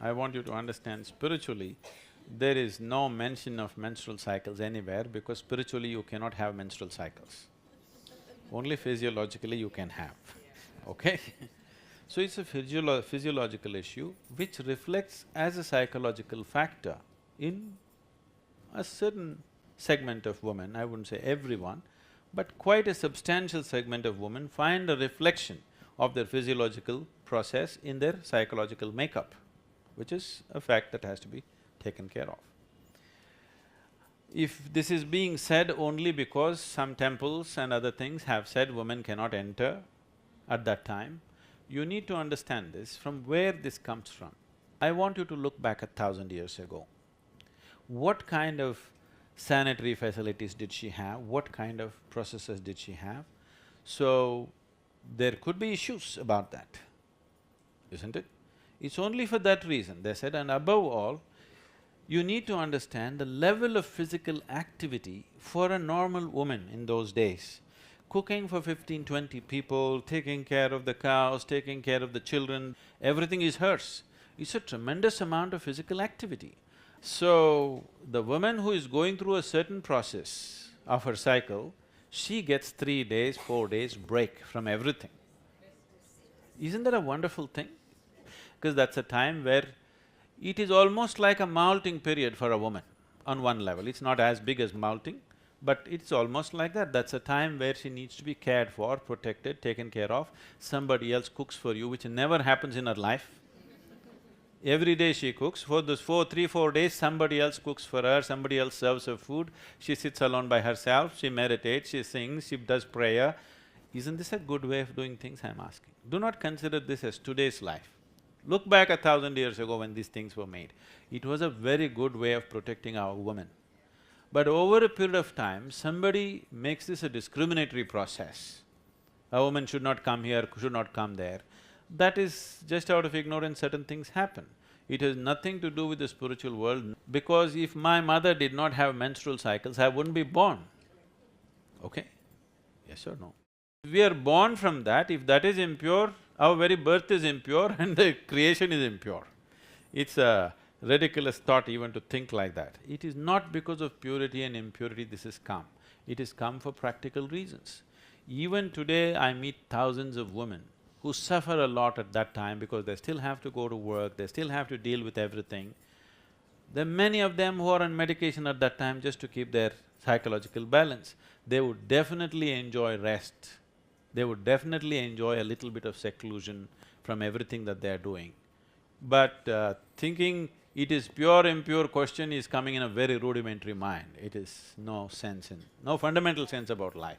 I want you to understand spiritually, there is no mention of menstrual cycles anywhere because spiritually you cannot have menstrual cycles. Only physiologically you can have, okay? So it's a physiological issue which reflects as a psychological factor in a certain segment of women, I wouldn't say everyone, but quite a substantial segment of women find a reflection of their physiological process in their psychological makeup, which is a fact that has to be taken care of. If this is being said only because some temples and other things have said women cannot enter at that time, you need to understand this, from where this comes from. I want you to look back 1,000 years ago. What kind of sanitary facilities did she have? What kind of processes did she have? So, there could be issues about that, isn't it? It's only for that reason, they said, and above all, you need to understand the level of physical activity for a normal woman in those days. Cooking for 15, 20 people, taking care of the cows, taking care of the children, everything is hers. It's a tremendous amount of physical activity. So, the woman who is going through a certain process of her cycle, she gets 3 days, 4 days break from everything. Isn't that a wonderful thing? Because that's a time where it is almost like a molting period for a woman on one level. It's not as big as molting, but it's almost like that. That's a time where she needs to be cared for, protected, taken care of. Somebody else cooks for you, which never happens in her life. Every day she cooks. For those 3, 4 days, somebody else cooks for her, somebody else serves her food. She sits alone by herself, she meditates, she sings, she does prayer. Isn't this a good way of doing things, I'm asking? Do not consider this as today's life. Look back 1,000 years ago when these things were made. It was a very good way of protecting our women. But over a period of time, somebody makes this a discriminatory process. A woman should not come here, should not come there. That is just out of ignorance, certain things happen. It has nothing to do with the spiritual world, because if my mother did not have menstrual cycles, I wouldn't be born, okay? Yes or no? We are born from that. If that is impure, our very birth is impure and the creation is impure. It's a ridiculous thought even to think like that. It is not because of purity and impurity this has come. It has come for practical reasons. Even today, I meet thousands of women who suffer a lot at that time because they still have to go to work, they still have to deal with everything. There are many of them who are on medication at that time just to keep their psychological balance. They would definitely enjoy rest. They would definitely enjoy a little bit of seclusion from everything that they are doing. But thinking it is pure, impure question is coming in a very rudimentary mind. It is no sense in… no fundamental sense about life.